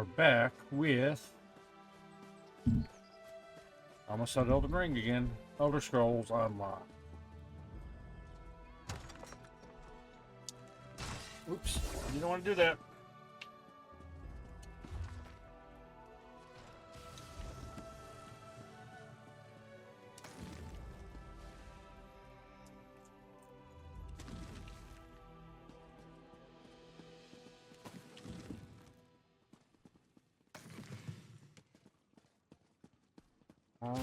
are back with almost said Elden Ring again. Elder Scrolls Online. Oops, you don't want to do that. Hello.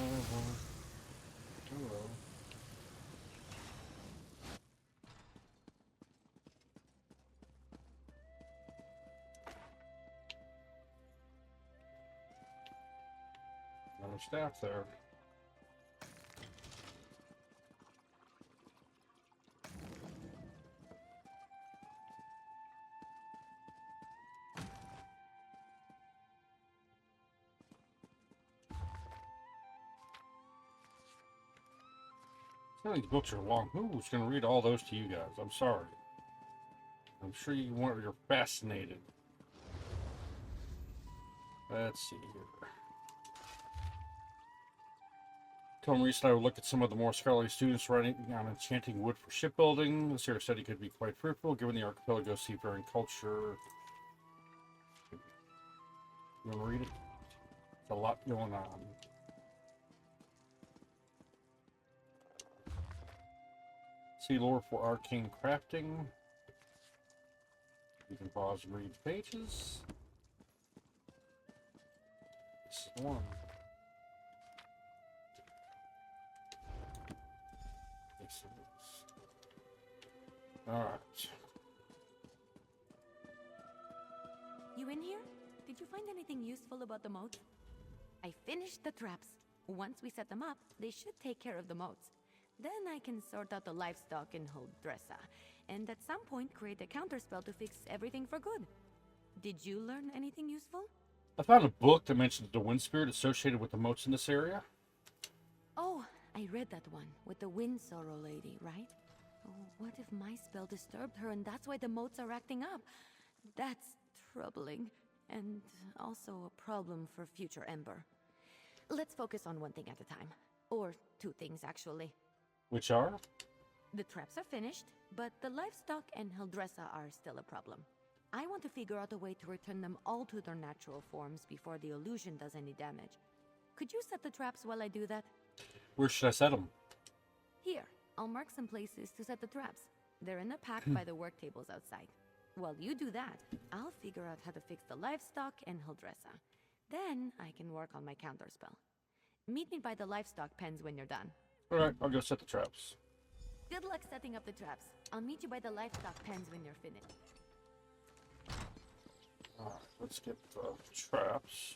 Another staff there. Some of these books are long. Who's going to read all those to you guys? I'm sorry. I'm sure you're fascinated. Let's see here. Tom recently I would look at some of the more scholarly students writing on enchanting wood for shipbuilding. This area study could be quite fruitful given the archipelago's seafaring culture. You want to read it? There's a lot going on. See lore for arcane crafting. You can pause and read the pages. This is one. Alright. You in here? Did you find anything useful about the moat? I finished the traps. Once we set them up, they should take care of the moats. Then I can sort out the livestock and hold Dressa, and at some point create a counterspell to fix everything for good. Did you learn anything useful? I found a book that mentions the wind spirit associated with the moats in this area. Oh, I read that one with the wind sorrow lady, right? Oh, what if my spell disturbed her and that's why the moats are acting up? That's troubling, and also a problem for future Ember. Let's focus on one thing at a time. Or two things, actually. Which are? The traps are finished, but the livestock and Hildressa are still a problem. I want to figure out a way to return them all to their natural forms before the illusion does any damage. Could you set the traps while I do that? Where should I set them? Here, I'll mark some places to set the traps. They're in a pack by the work tables outside. While you do that, I'll figure out how to fix the livestock and Hildressa. Then I can work on my counterspell. Meet me by the livestock pens when you're done. Alright, I'll go set the traps. Good luck setting up the traps. I'll meet you by the livestock pens when you're finished. Alright, let's get the traps.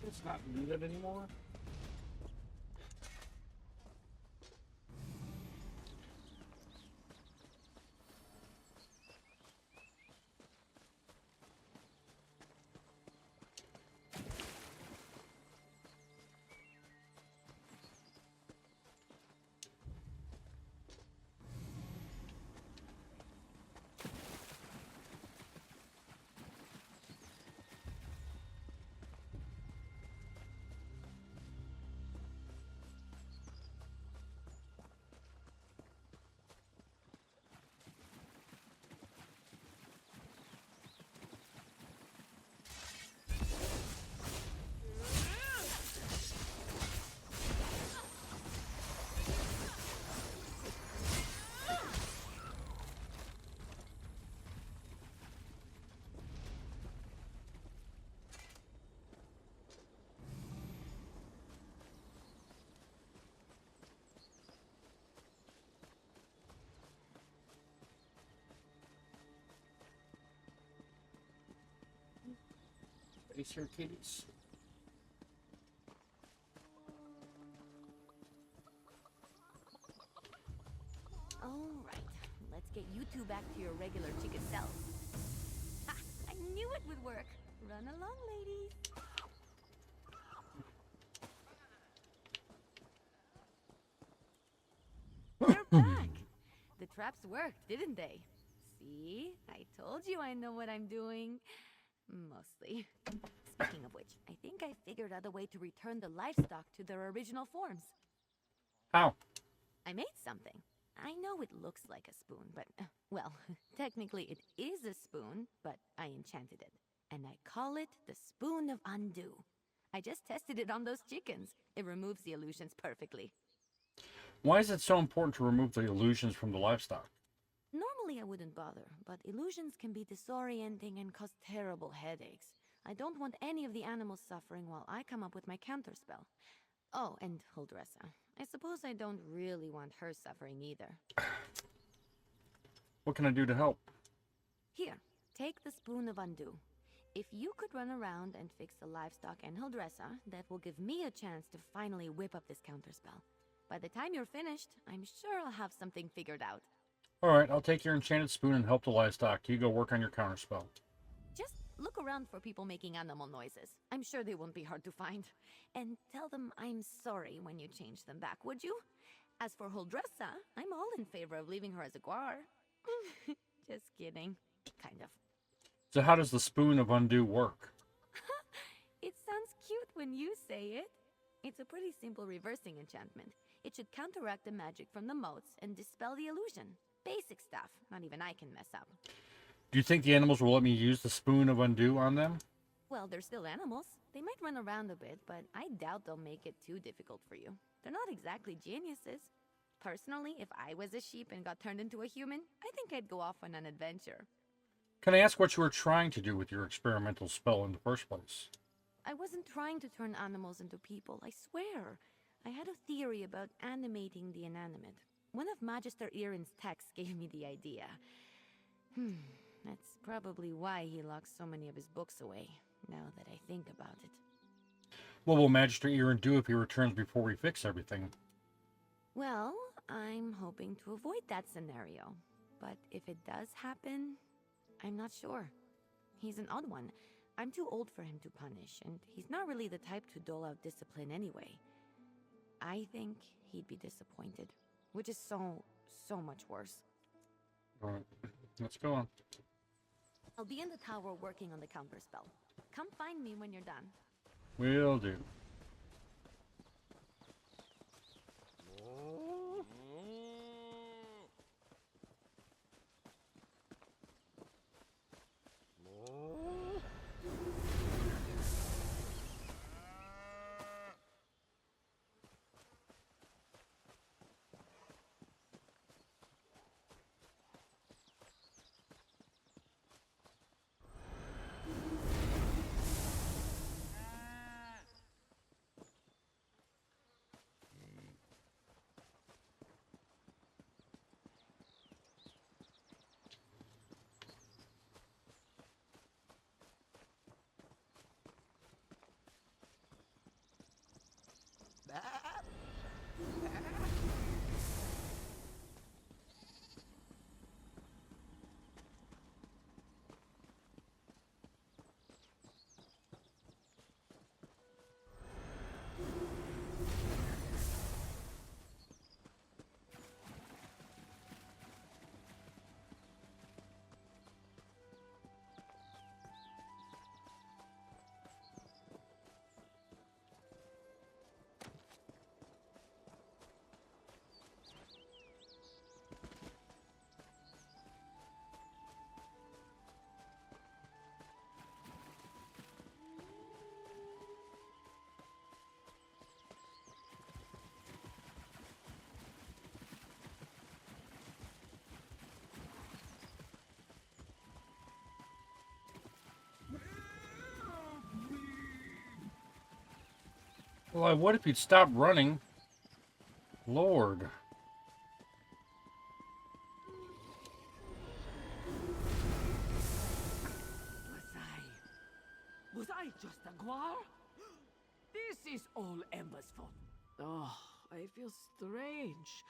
It's not needed anymore. Acer kitties. Alright, let's get you two back to your regular chicken selves. Ha! I knew it would work! Run along, ladies! They're back! The traps worked, didn't they? See? I told you I know what I'm doing. Mostly. Speaking of which, I think I figured out a way to return the livestock to their original forms. How? I made something. I know it looks like a spoon, but, well, technically it is a spoon, but I enchanted it. And I call it the Spoon of Undo. I just tested it on those chickens. It removes the illusions perfectly. Why is it so important to remove the illusions from the livestock? Normally I wouldn't bother, but illusions can be disorienting and cause terrible headaches. I don't want any of the animals suffering while I come up with my counterspell. Oh, and Huldressa. I suppose I don't really want her suffering either. What can I do to help? Here, take the Spoon of Undo. If you could run around and fix the livestock and Huldressa, that will give me a chance to finally whip up this counterspell. By the time you're finished, I'm sure I'll have something figured out. Alright, I'll take your enchanted spoon and help the livestock. You go work on your counterspell. Just look around for people making animal noises. I'm sure they won't be hard to find. And tell them I'm sorry when you change them back, would you? As for Huldressa, I'm all in favor of leaving her as a guar. Just kidding. Kind of. So how does the Spoon of Undo work? It sounds cute when you say it. It's a pretty simple reversing enchantment. It should counteract the magic from the motes and dispel the illusion. Basic stuff. Not even I can mess up. Do you think the animals will let me use the Spoon of Undo on them? Well, they're still animals. They might run around a bit, but I doubt they'll make it too difficult for you. They're not exactly geniuses. Personally, if I was a sheep and got turned into a human, I think I'd go off on an adventure. Can I ask what you were trying to do with your experimental spell in the first place? I wasn't trying to turn animals into people, I swear. I had a theory about animating the inanimate. One of Magister Irin's texts gave me the idea. That's probably why he locks so many of his books away, now that I think about it. What will Magister Irin do if he returns before we fix everything? Well, I'm hoping to avoid that scenario. But if it does happen, I'm not sure. He's an odd one. I'm too old for him to punish, and he's not really the type to dole out discipline anyway. I think he'd be disappointed, which is so much worse. Alright, let's go on. I'll be in the tower working on the counterspell. Come find me when you're done. Will do. Well, I would if you'd stop running. Lord. Was I I just a guar? This is all Ember's fault. Oh, I feel strange.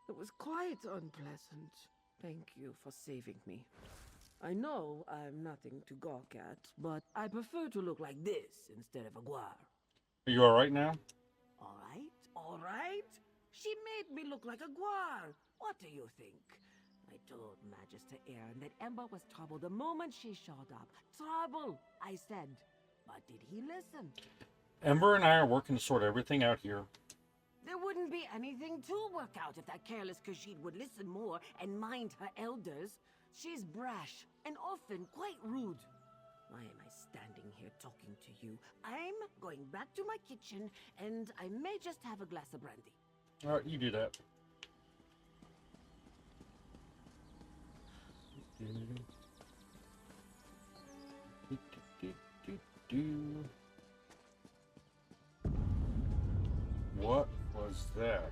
It was quite unpleasant. Thank you for saving me. I know I'm nothing to gawk at, but I prefer to look like this instead of a guar. Are you alright now? Alright, alright. She made me look like a guar. What do you think? I told Magister Aaron that Ember was trouble the moment she showed up. Trouble, I said. But did he listen? Ember and I are working to sort everything out here. There wouldn't be anything to work out if that careless Khajiit would listen more and mind her elders. She's brash and often quite rude. Why am I standing here talking to you? I'm going back to my kitchen, and I may just have a glass of brandy. Alright, you do that. What was that?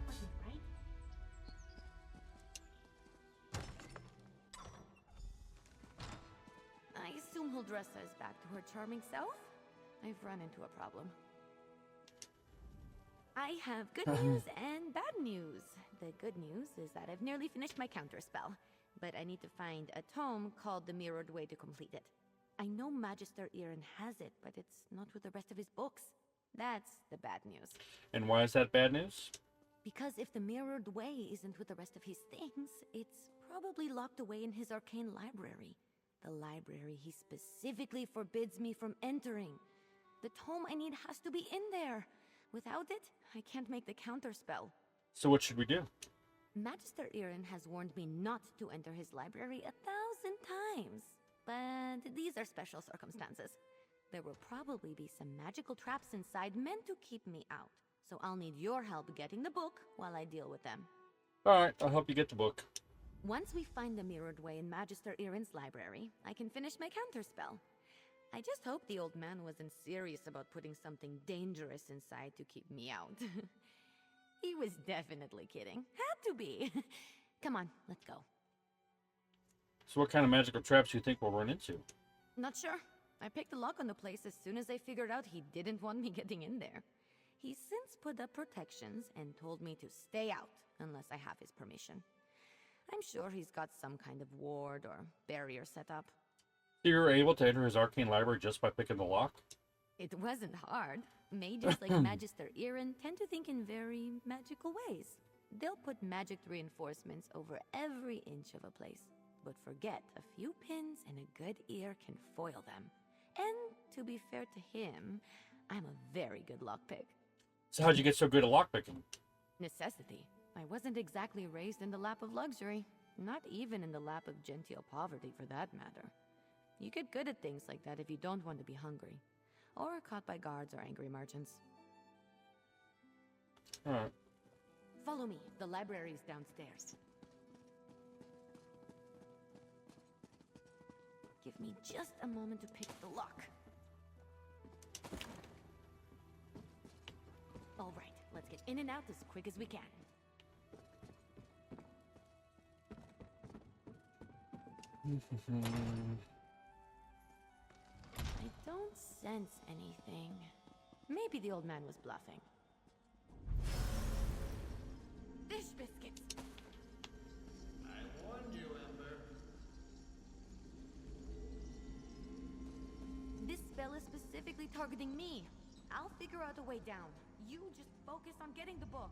I assume he'll dress us back to her charming self? I've run into a problem. I have good news and bad news. The good news is that I've nearly finished my counterspell, but I need to find a tome called The Mirrored Way to complete it. I know Magister Aaron has it, but it's not with the rest of his books. That's the bad news. And why is that bad news? Because if the Mirrored Way isn't with the rest of his things, it's probably locked away in his arcane library. The library he specifically forbids me from entering. The tome I need has to be in there. Without it, I can't make the counterspell. So what should we do? Magister Aaron has warned me not to enter his library 1,000 times. But these are special circumstances. There will probably be some magical traps inside meant to keep me out. So I'll need your help getting the book while I deal with them. Alright, I'll help you get the book. Once we find the Mirrored Way in Magister Aaron's library, I can finish my counterspell. I just hope the old man wasn't serious about putting something dangerous inside to keep me out. He was definitely kidding. Had to be. Come on, let's go. So what kind of magical traps do you think we'll run into? Not sure. I picked the lock on the place as soon as I figured out he didn't want me getting in there. He's since put up protections and told me to stay out unless I have his permission. I'm sure he's got some kind of ward or barrier set up. So you were able to enter his arcane library just by picking the lock? It wasn't hard. Mages like Magister Aaron tend to think in very magical ways. They'll put magic reinforcements over every inch of a place. But forget, a few pins and a good ear can foil them. And to be fair to him, I'm a very good lockpick. So how'd you get so good at lockpicking? Necessity. I wasn't exactly raised in the lap of luxury. Not even in the lap of genteel poverty, for that matter. You get good at things like that if you don't want to be hungry. Or caught by guards or angry merchants. Alright. Follow me. The library is downstairs. Give me just a moment to pick the lock. All right, let's get in and out as quick as we can. I don't sense anything. Maybe the old man was bluffing. Fish biscuits! I warned you, Ember. This spell is specifically targeting me. I'll figure out a way down. You just focus on getting the book.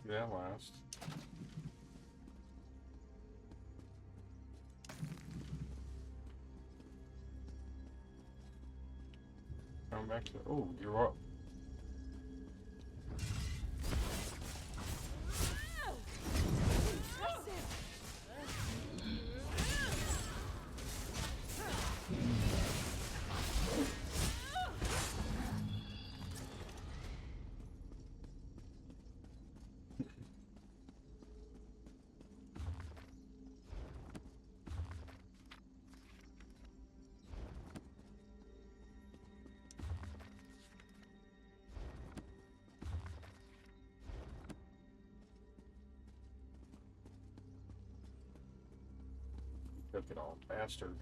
Yeah, last. Come back to... Oh, you're up. took it all, bastard.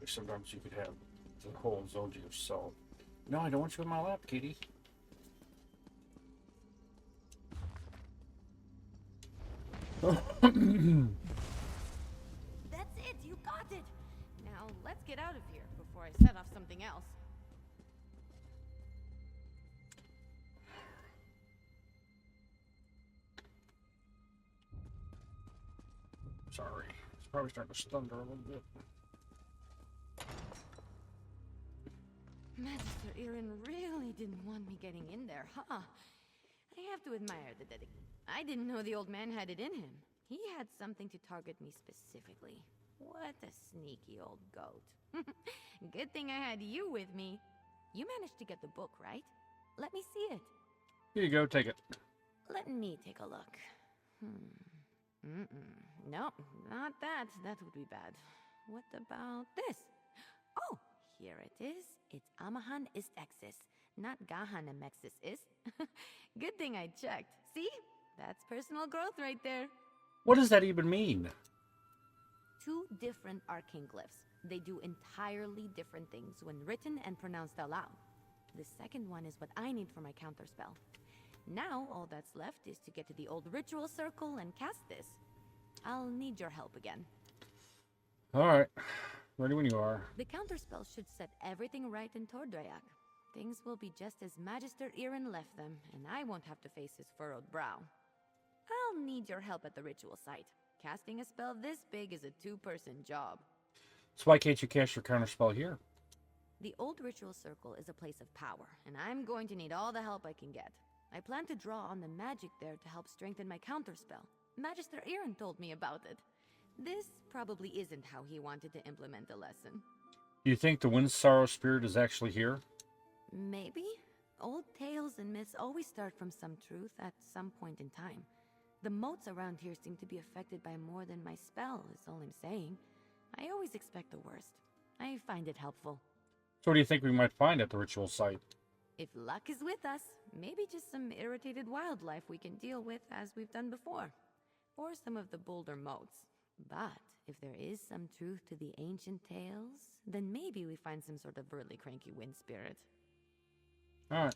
Sometimes you could have the whole zone to yourself. No, I don't want you in my lap, Katie. That's it, you got it! Now, let's get out of here before I set off something else. Sorry. It's probably starting to stutter a little bit. Magister Irin really didn't want me getting in there, huh? I have to admire the dedication. I didn't know the old man had it in him. He had something to target me specifically. What a sneaky old goat. Good thing I had you with me. You managed to get the book, right? Let me see it. Here you go, take it. Let me take a look. No, not that. That would be bad. What about this? Oh, here it is. It's Amahan ist Exis, not Gahan Amexis is. Good thing I checked. See? That's personal growth right there. What does that even mean? Two different arcane glyphs. They do entirely different things when written and pronounced aloud. The second one is what I need for my counterspell. Now, all that's left is to get to the old ritual circle and cast this. I'll need your help again. Alright. Ready when you are. The counterspell should set everything right in Tordrayak. Things will be just as Magister Irin left them, and I won't have to face his furrowed brow. I'll need your help at the ritual site. Casting a spell this big is a two-person job. So why can't you cast your counterspell here? The old ritual circle is a place of power, and I'm going to need all the help I can get. I plan to draw on the magic there to help strengthen my counterspell. Magister Irin told me about it. This probably isn't how he wanted to implement the lesson. Do you think the Wind Sorrow Spirit is actually here? Maybe? Old tales and myths always start from some truth at some point in time. The moats around here seem to be affected by more than my spell, is all I'm saying. I always expect the worst. I find it helpful. So what do you think we might find at the ritual site? If luck is with us, maybe just some irritated wildlife we can deal with as we've done before. Or some of the bolder moats. But if there is some truth to the ancient tales, then maybe we find some sort of really cranky wind spirit. Alright.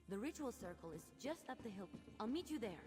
The ritual circle is just up the hill. I'll meet you there.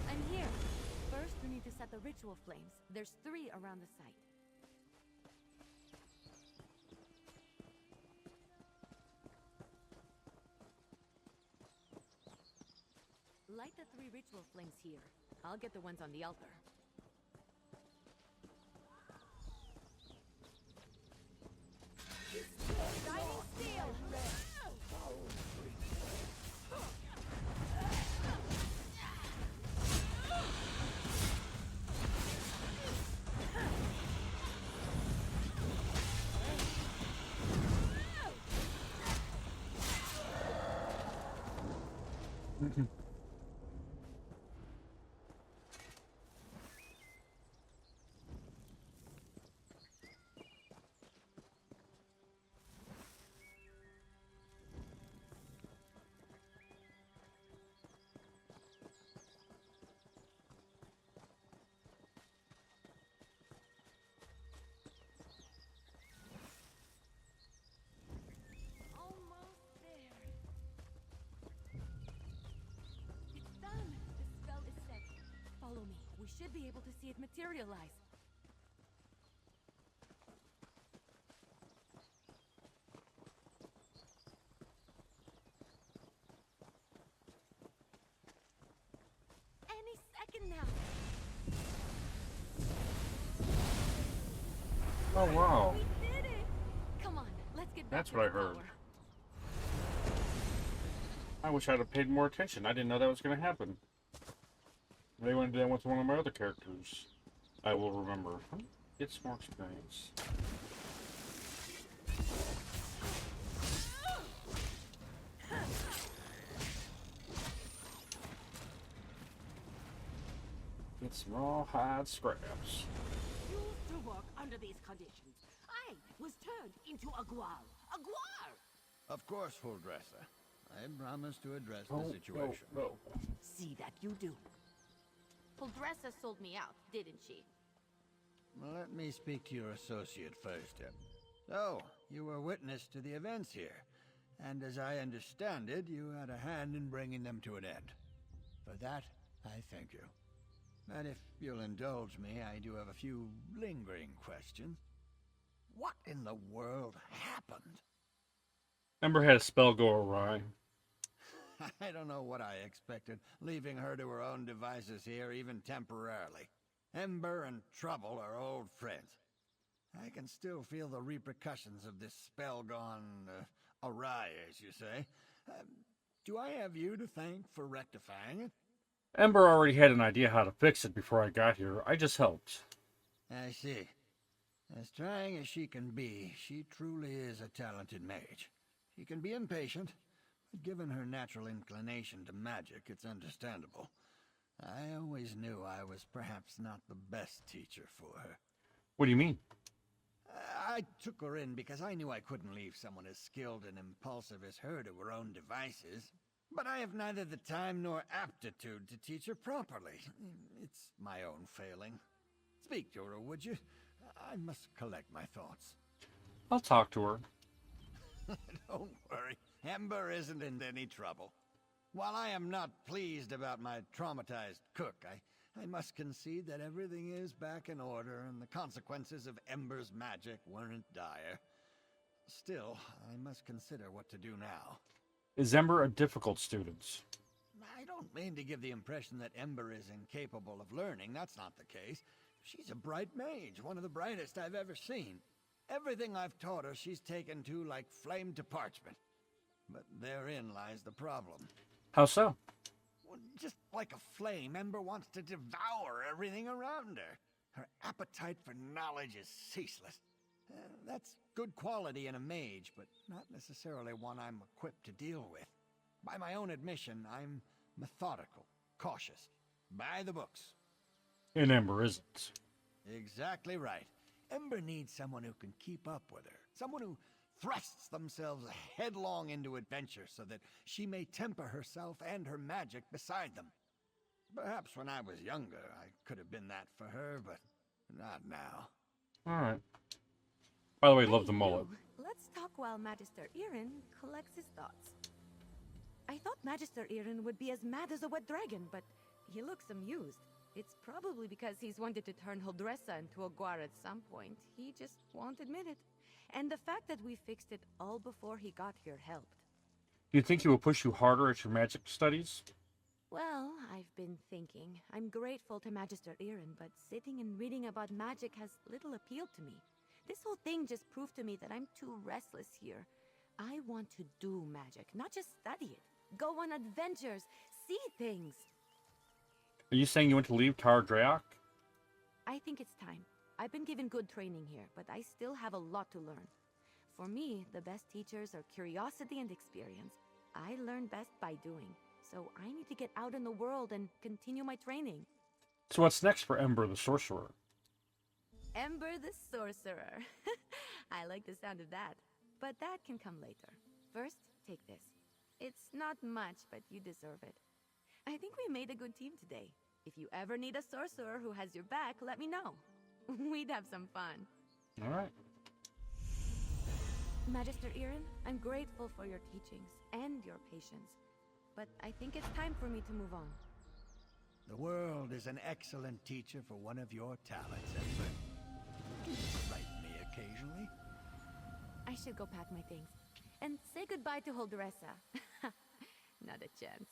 I'm here. First, we need to set the ritual flames. There's 3 around the site. Light the 3 ritual flames here. I'll get the ones on the altar. Shining steel! Follow me. We should be able to see it materialize. broken now. Oh wow. We did it! Come on, let's get back That's to what the I heard. tower. I wish I'd have paid more attention. I didn't know that was going to happen. Maybe when I did that with one of my other characters, I will remember. Get some more experience. Get some rawhide scraps. Used to work under these conditions. I was turned into a guar. A guar! Of course, Huldresser. I promise to address Oh, the situation. no. See that you do. Huldressa sold me out, didn't she? Let me speak to your associate first. So, you were witness to the events here, and as I understand it, you had a hand in bringing them to an end. For that, I thank you. And if you'll indulge me, I do have a few lingering questions. What in the world happened? Ember had a spell go awry. I don't know what I expected, leaving her to her own devices here, even temporarily. Ember and Trouble are old friends. I can still feel the repercussions of this spell gone awry, as you say. Do I have you to thank for rectifying it? Ember already had an idea how to fix it before I got here. I just helped. I see. As trying as she can be, she truly is a talented mage. She can be impatient, but given her natural inclination to magic, it's understandable. I always knew I was perhaps not the best teacher for her. What do you mean? I took her in because I knew I couldn't leave someone as skilled and impulsive as her to her own devices. But I have neither the time nor aptitude to teach her properly. It's my own failing. Speak to her, would you? I must collect my thoughts. I'll talk to her. Don't worry, Ember isn't in any trouble. While I am not pleased about my traumatized cook, I must concede that everything is back in order and the consequences of Ember's magic weren't dire. Still, I must consider what to do now. Is Ember a difficult student? I don't mean to give the impression that Ember is incapable of learning. That's not the case. She's a bright mage, one of the brightest I've ever seen. Everything I've taught her, she's taken to like flame to parchment. But therein lies the problem. How so? Well, just like a flame, Ember wants to devour everything around her. Her appetite for knowledge is ceaseless. That's good quality in a mage, but not necessarily one I'm equipped to deal with. By my own admission, I'm methodical, cautious, by the books. And Ember isn't. Exactly right. Ember needs someone who can keep up with her. Someone who thrusts themselves headlong into adventure so that she may temper herself and her magic beside them. Perhaps when I was younger, I could have been that for her, but not now. Alright. By the way, love the Hey, mullet. you. Let's talk while Magister Irin collects his thoughts. I thought Magister Irin would be as mad as a wet dragon, but he looks amused. It's probably because he's wanted to turn Huldressa into a guar at some point. He just won't admit it. And the fact that we fixed it all before he got here helped. Do you think he will push you harder at your magic studies? Well, I've been thinking. I'm grateful to Magister Irin, but sitting and reading about magic has little appeal to me. This whole thing just proved to me that I'm too restless here. I want to do magic, not just study it. Go on adventures, see things. Are you saying you want to leave Tar Draok? I think it's time. I've been given good training here, but I still have a lot to learn. For me, the best teachers are curiosity and experience. I learn best by doing, so I need to get out in the world and continue my training. So what's next for Ember the Sorcerer? Ember the Sorcerer. I like the sound of that. But that can come later. First, take this. It's not much, but you deserve it. I think we made a good team today. If you ever need a sorcerer who has your back, let me know. We'd have some fun. Alright. Magister Irin, I'm grateful for your teachings and your patience. But I think it's time for me to move on. The world is an excellent teacher for one of your talents, Ember. Do write me occasionally. I should go pack my things. And say goodbye to Huldressa. Not a chance.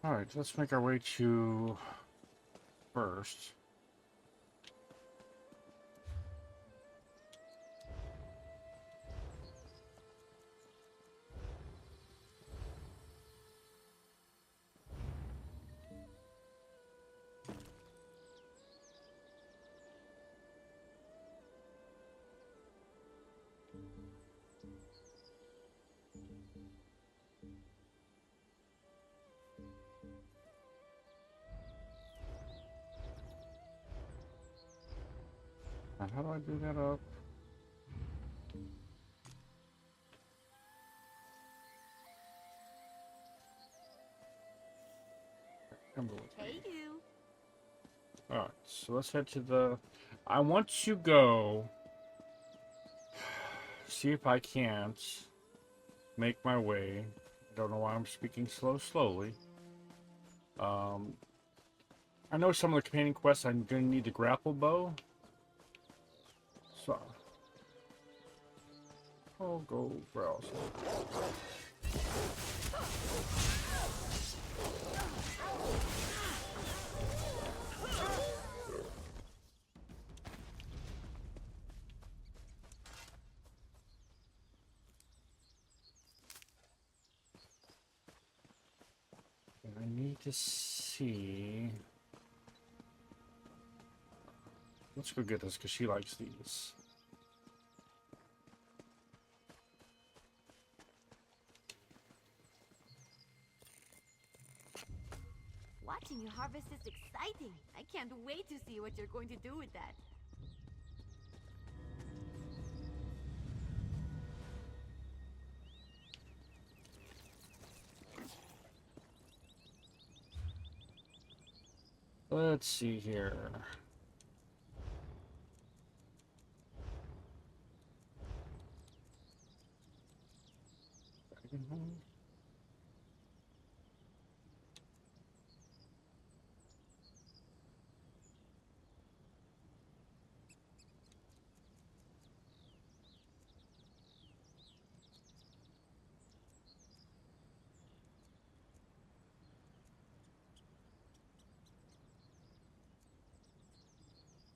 Alright, let's make our way to first. Now, how do I do that up? Hey, you. Alright, so let's head to the... I want to go... See if I can't make my way. Don't know why I'm speaking slowly. I know some of the companion quests I'm going to need the grapple bow. So... I'll go browse. I need to see... Let's go get this, because she likes these. Watching you harvest is exciting. I can't wait to see what you're going to do with that. Let's see here.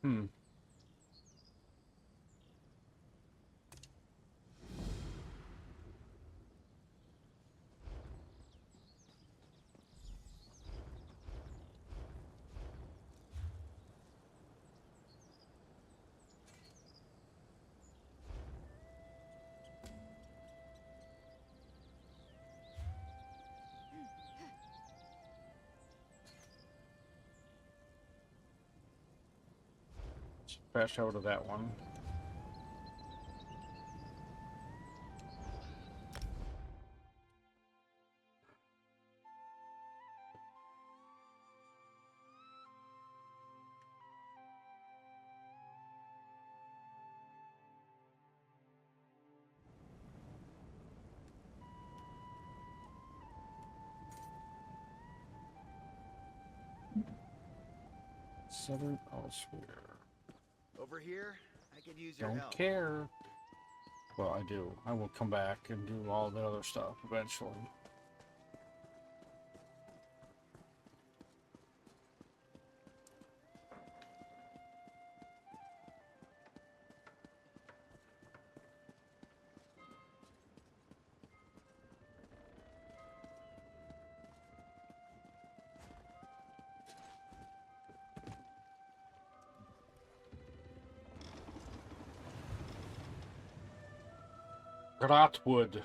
Hmm. Crash over to that one. Southern Elsewhere. Over here, I could use your Don't help. care. Well, I do. I will come back and do all the other stuff eventually. Grotwood.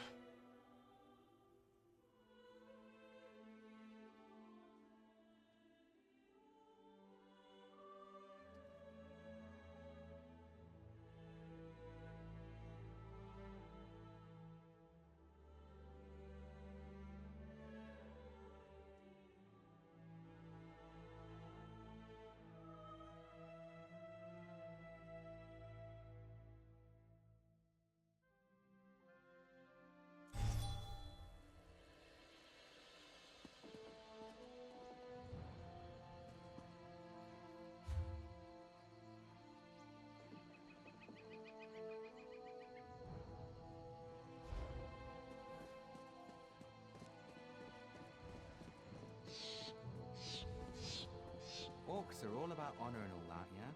books are all about honor and all that, yeah?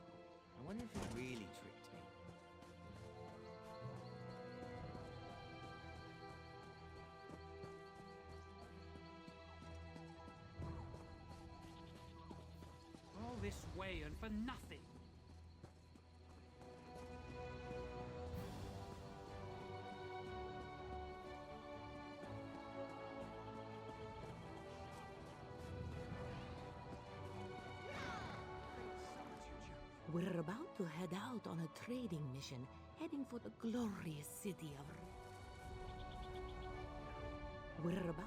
I wonder if you really tricked me. All this way and for nothing. We're about to head out on a trading mission, heading for the glorious city of... We're about...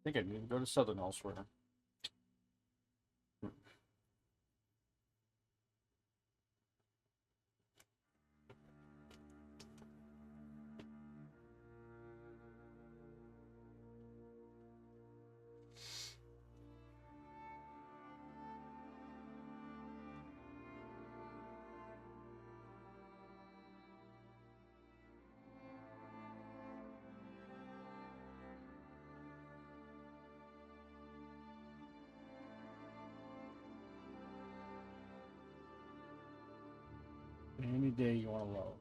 I think I need to go to Southern elsewhere. Any day you want to load.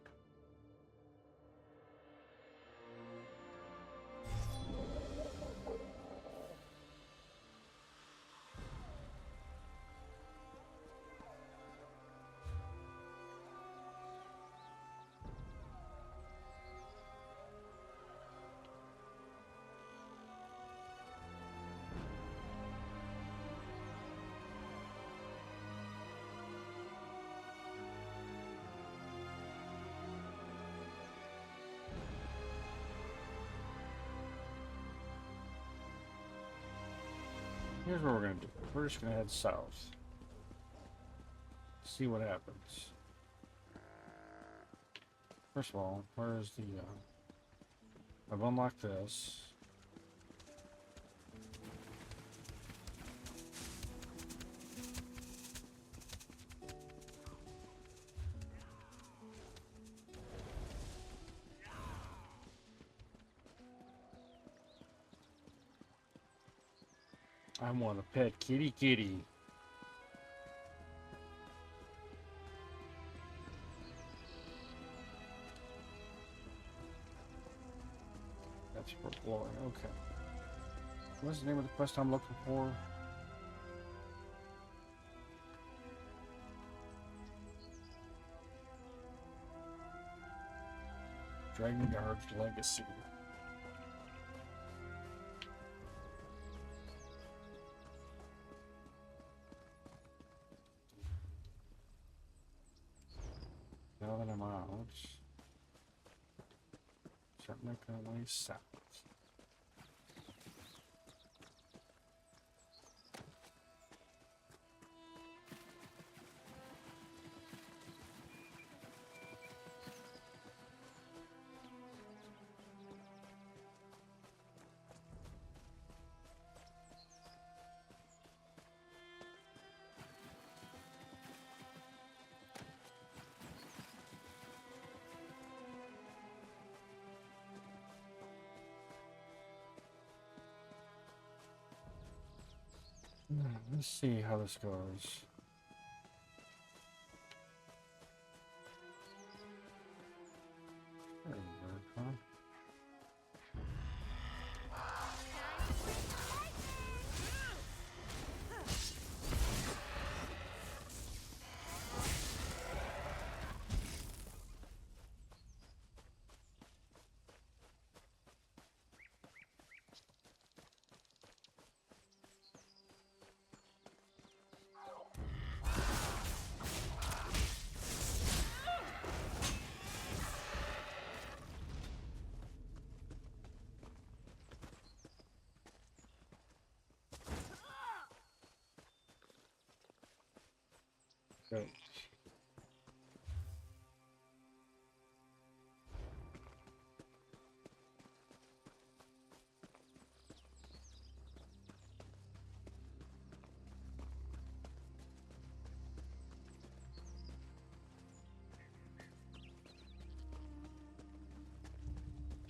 Here's what we're going to do. We're just going to head south. See what happens. First of all, where's the... I've unlocked this. I want a pet kitty kitty. That's for glory. Okay. What's the name of the quest I'm looking for? Dragon Guard's Legacy. Now that I'm out, start making our way south. Let's see how this goes. There we go, huh? Great.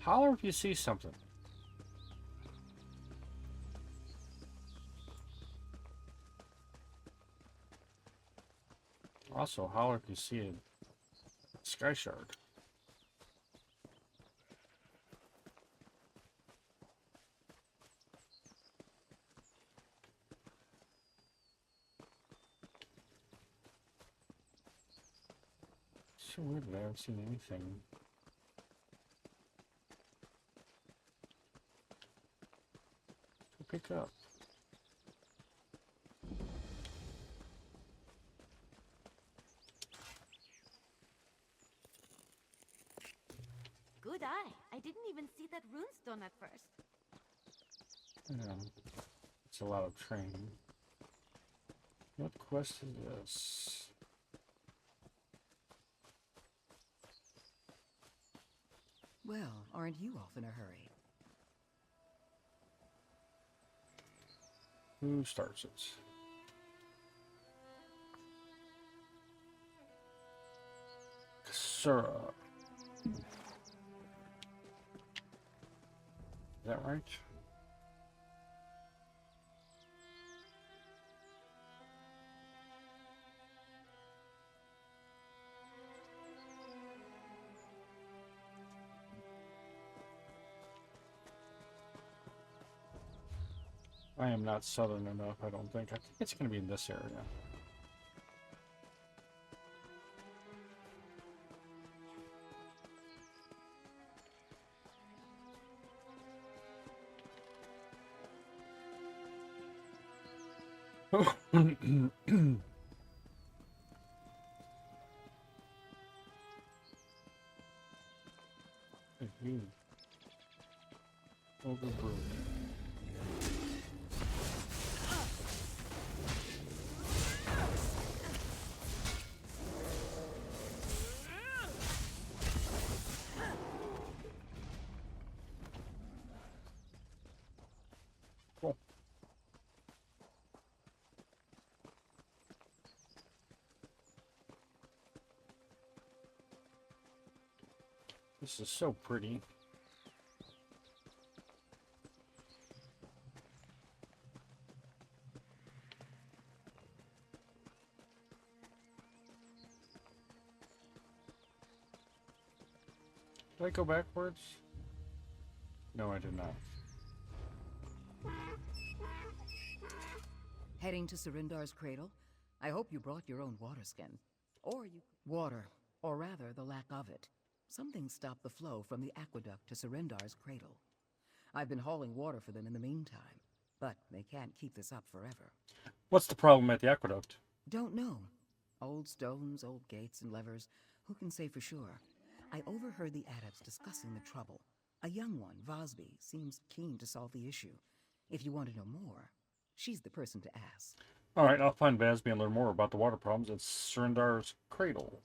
Holler if you see something. Also, holler if you see a sky shard. So weird that I haven't seen anything. To pick up. Good eye. I didn't even see that runestone at first. Yeah. It's a lot of training. What quest is this? Well, aren't you off in a hurry? Who starts it? Kasura. Is that right? I am not southern enough, I don't think. I think it's going to be in this area. Overbrewed. Cool. This is so pretty. Did I go backwards? No, I did not. Heading to Surindar's cradle? I hope you brought your own water skin. Or you... Water. Or rather, the lack of it. Something stopped the flow from the aqueduct to Surindar's cradle. I've been hauling water for them in the meantime. But they can't keep this up forever. What's the problem at the aqueduct? Don't know. Old stones, old gates and levers. Who can say for sure? I overheard the adepts discussing the trouble. A young one, Vosby, seems keen to solve the issue. If you want to know more, she's the person to ask. Alright, I'll find Vasby and learn more about the water problems at Surindar's cradle.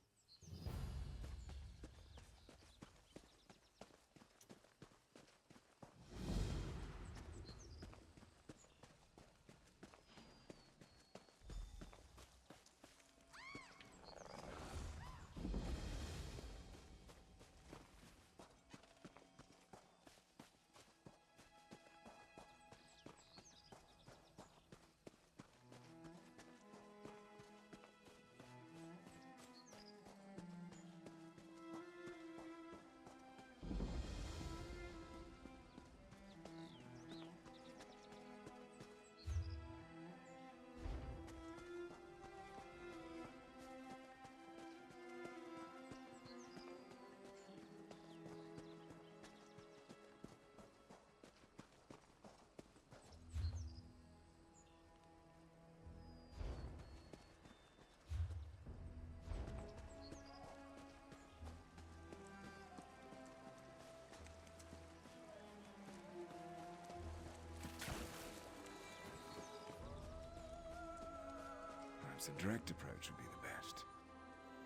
Perhaps a direct approach would be the best.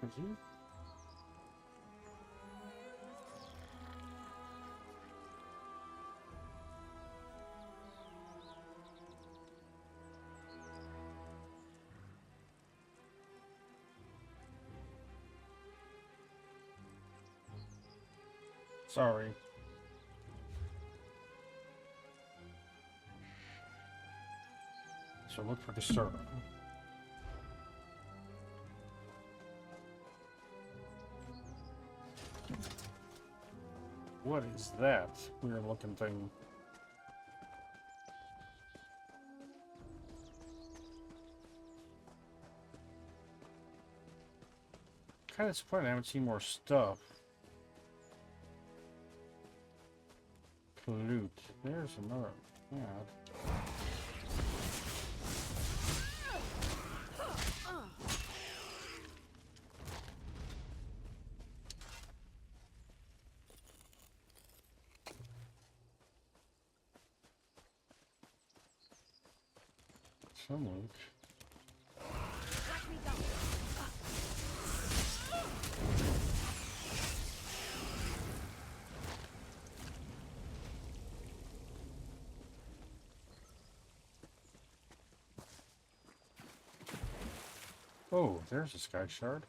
Mhm. Sorry. So look for disturbance. What is that weird looking thing? Kind of disappointed I haven't seen more stuff. Pollute. There's another. Yeah. Some link. Oh, there's a sky shard.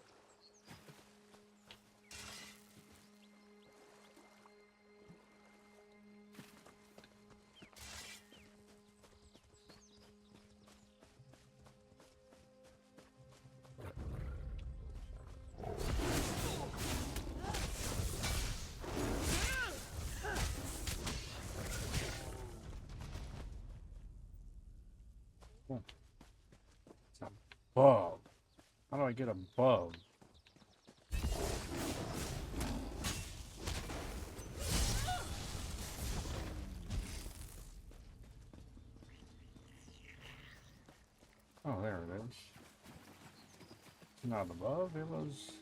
Oh. It's a bug. How do I get a bug? Oh, there it is. Not above, it was.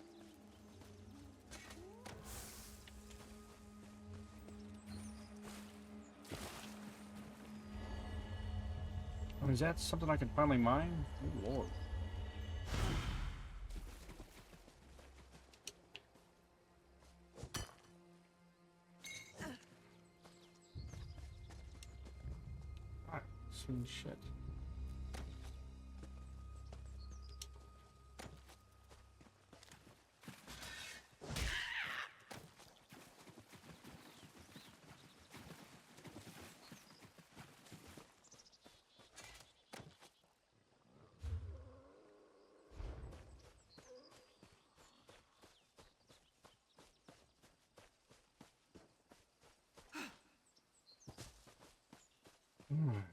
Oh, is that something I can finally mine? Oh, Lord. Ah, sweet shit. Alright.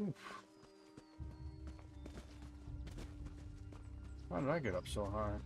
Oof. How did I get up so high?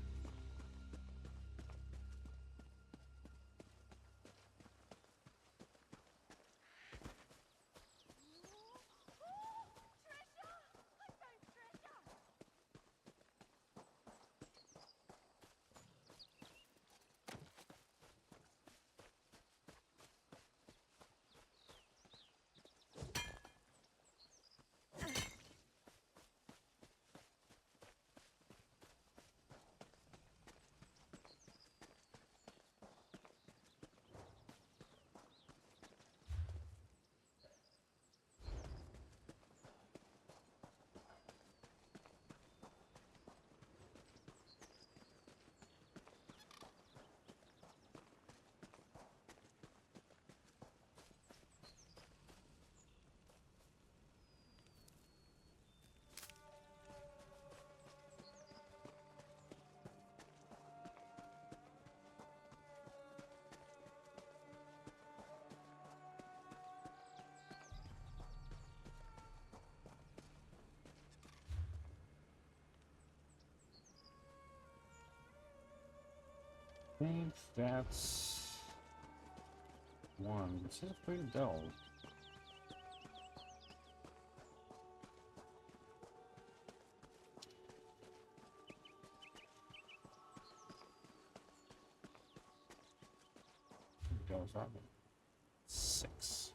think that's one. It says way to delve. Goes that one. 6.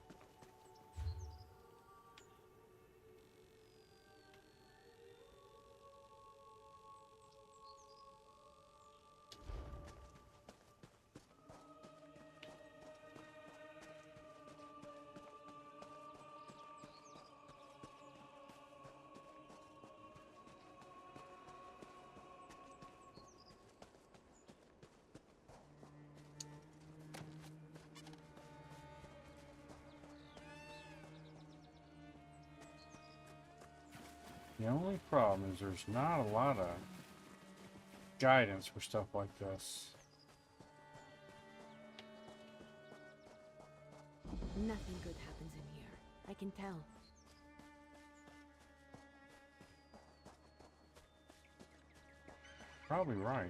The only problem is there's not a lot of guidance for stuff like this. Nothing good happens in here. I can tell. Probably right.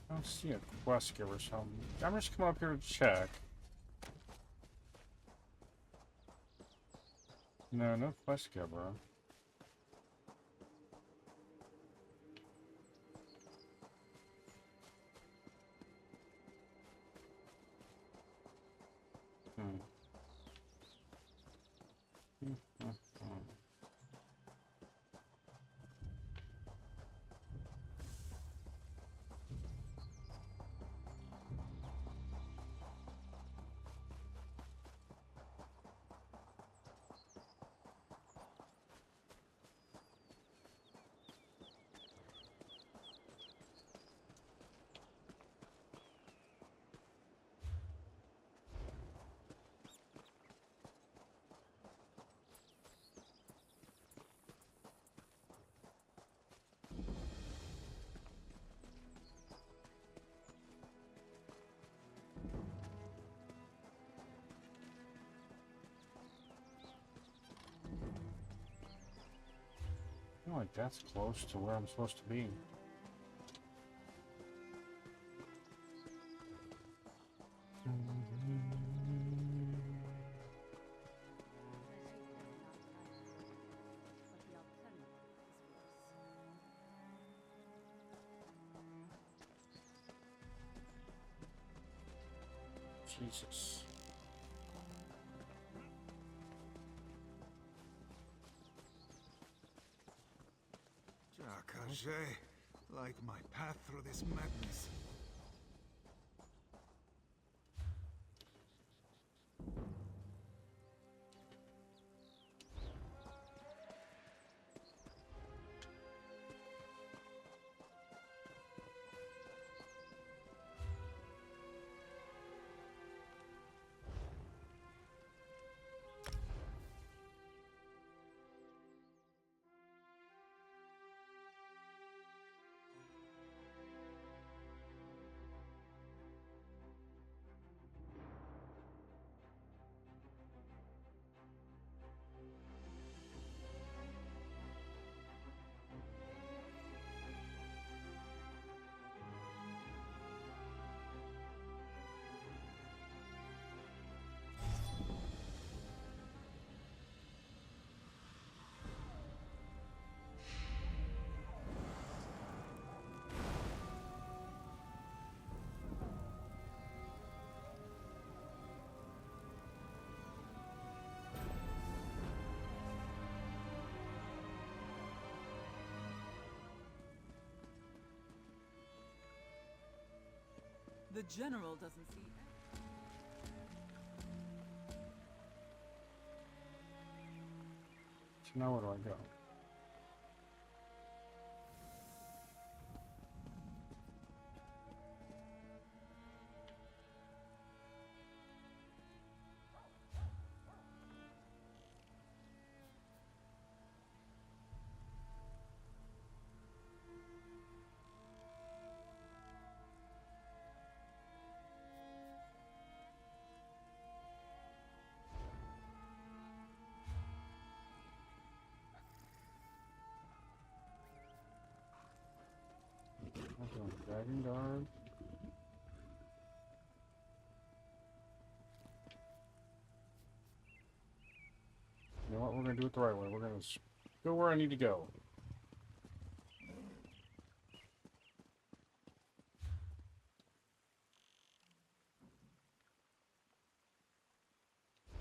I don't see a quest giver, so I'm just coming up here to check. No, no quest giver. I feel like that's close to where I'm supposed to be. Jesus. Jacques, light my path through this madness. The general doesn't see. So now where do I go? Dragon Guard. You know what? We're gonna do it the right way. We're gonna go where I need to go.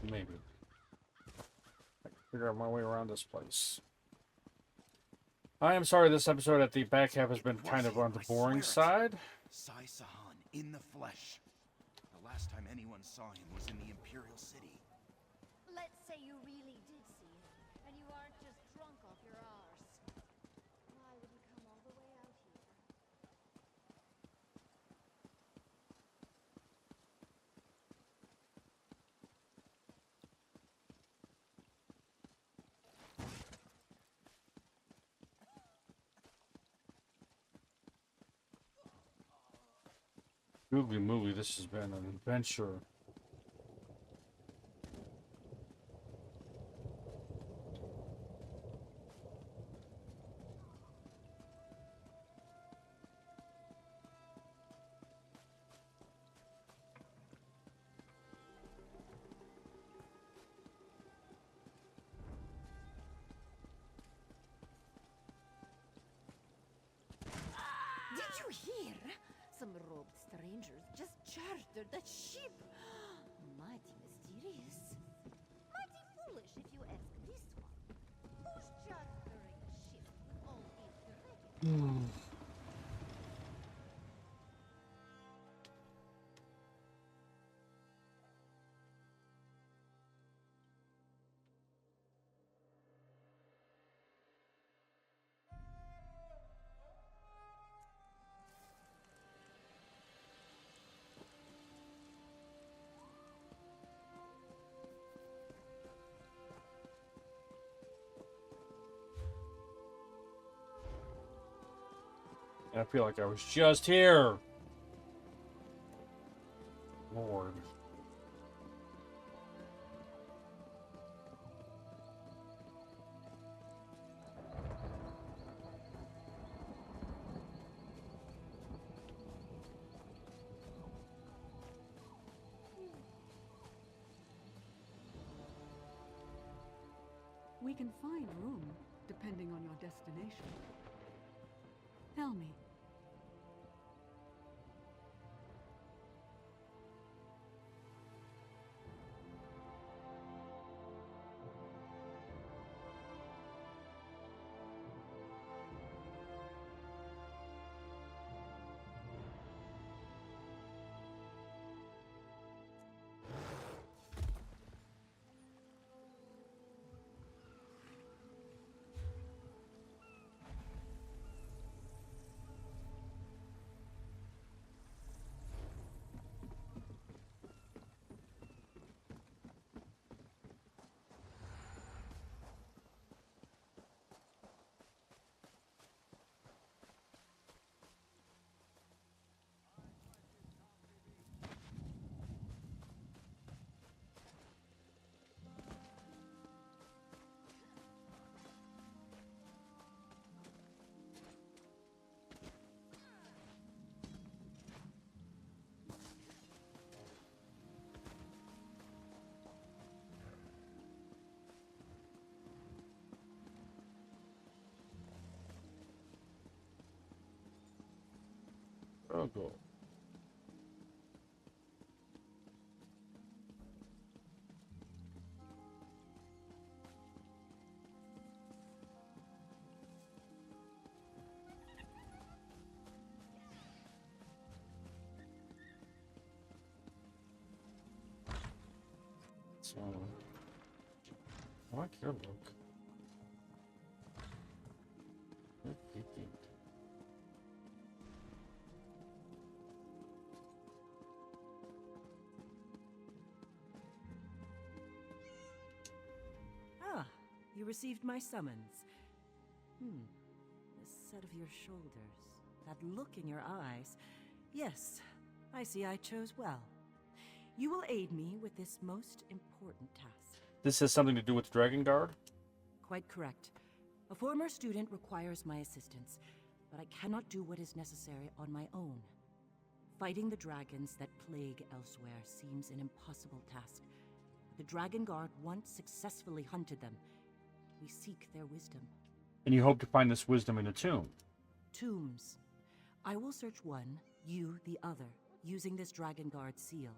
Maybe. I can figure out my way around this place. I am sorry this episode at the back half has been kind of on the boring side. Sai Sahan in the flesh. The last time anyone saw him was in the Imperial City. Let's say you really did see him, and you aren't just drunk off your arse. Why would he come all the way out here? Googly movie, this has been an adventure. Did you hear? Some robed strangers just chartered a ship. Mighty mysterious. Mighty foolish if you ask this one. Who's chartering a ship with all these dragons? I feel like I was just here. Lord. We can find room, depending on your destination. Tell me. Oh, cool. So, I like your look. You're creepy. Ah, you received my summons. The set of your shoulders, that look in your eyes. Yes, I see I chose well. You will aid me with this most important task. This has something to do with the Dragon Guard? Quite correct. A former student requires my assistance. but I cannot do what is necessary on my own. Fighting the dragons that plague elsewhere seems an impossible task. The Dragon Guard once successfully hunted them. We seek their wisdom. And you hope to find this wisdom in a tomb. Tombs. I will search one, you the other, using this Dragon Guard seal.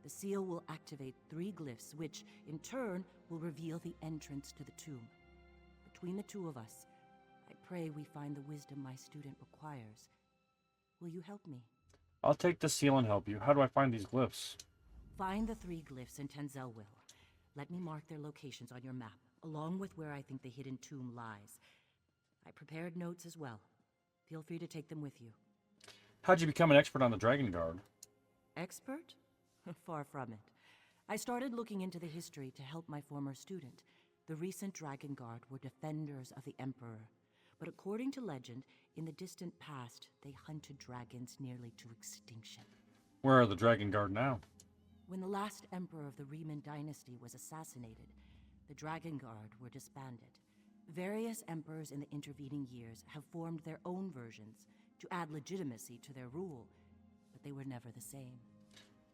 The seal will activate 3 glyphs, which, in turn, will reveal the entrance to the tomb. Between the two of us, I pray we find the wisdom my student requires. Will you help me? I'll take the seal and help you. How do I find these glyphs? Find the 3 glyphs in Tenzelwil. Let me mark their locations on your map, along with where I think the hidden tomb lies. I prepared notes as well. Feel free to take them with you. How'd you become an expert on the Dragon Guard? Expert? Far from it. I started looking into the history to help my former student. The recent Dragon Guard were defenders of the Emperor. But according to legend, in the distant past, they hunted dragons nearly to extinction. Where are the Dragon Guard now? When the last Emperor of the Riemann dynasty was assassinated, the Dragon Guard were disbanded. Various emperors in the intervening years have formed their own versions to add legitimacy to their rule, but they were never the same.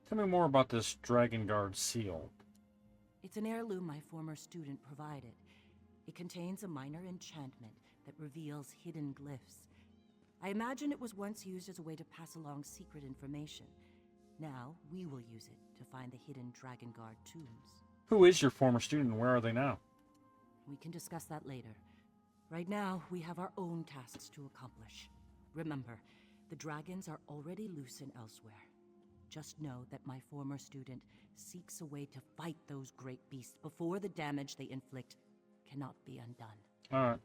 Tell me more about this Dragon Guard seal. It's an heirloom my former student provided. It contains a minor enchantment that reveals hidden glyphs. I imagine it was once used as a way to pass along secret information. Now, we will use it to find the hidden Dragon Guard tombs. Who is your former student and where are they now? We can discuss that later. Right now, we have our own tasks to accomplish. Remember, the dragons are already loose and elsewhere. Just know that my former student seeks a way to fight those great beasts before the damage they inflict cannot be undone. Alright.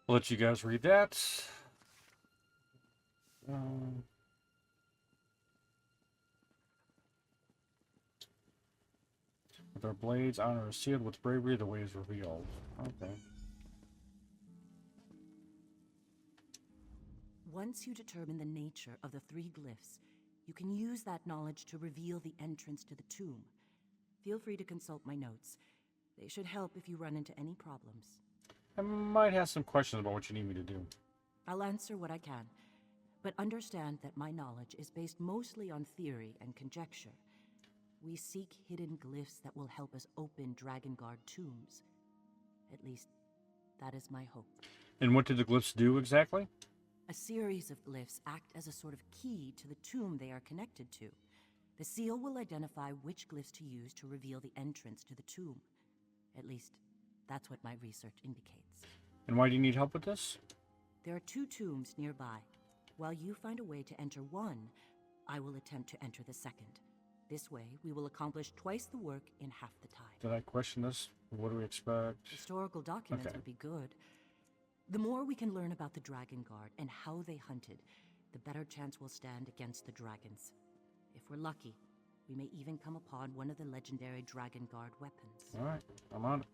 I'll let you guys read that. With our blades, honor is sealed. With bravery, the way is revealed. Okay. Once you determine the nature of the 3 glyphs, you can use that knowledge to reveal the entrance to the tomb. Feel free to consult my notes. They should help if you run into any problems. I might have some questions about what you need me to do. I'll answer what I can, but understand that my knowledge is based mostly on theory and conjecture. We seek hidden glyphs that will help us open Dragon Guard tombs. At least, that is my hope. And what do the glyphs do exactly? A series of glyphs act as a sort of key to the tomb they are connected to. The seal will identify which glyphs to use to reveal the entrance to the tomb. At least, that's what my research indicates. And why do you need help with this? There are 2 tombs nearby. While you find a way to enter one, I will attempt to enter the second. This way, we will accomplish twice the work in half the time. Did I question this? What do we expect? Historical documents would be good. The more we can learn about the Dragon Guard and how they hunted, the better chance we'll stand against the dragons. If we're lucky, we may even come upon one of the legendary Dragon Guard weapons. Alright, I'm on it.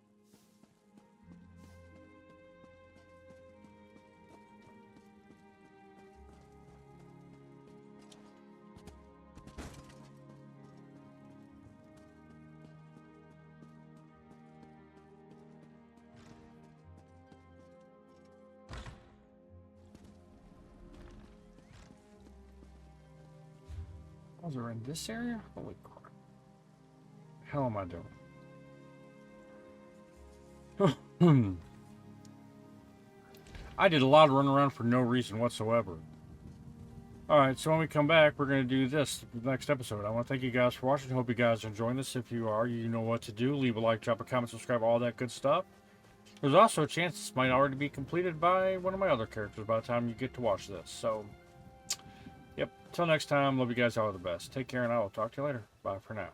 Was are in this area? Holy crap. Hell am I doing? I did a lot of running around for no reason whatsoever. Alright, so when we come back, we're going to do this the next episode. I want to thank you guys for watching. Hope you guys are enjoying this. If you are, you know what to do. Leave a like, drop a comment, subscribe, all that good stuff. There's also a chance this might already be completed by one of my other characters by the time you get to watch this. So, yep. Till next time, love you guys all the best. Take care, and I will talk to you later. Bye for now.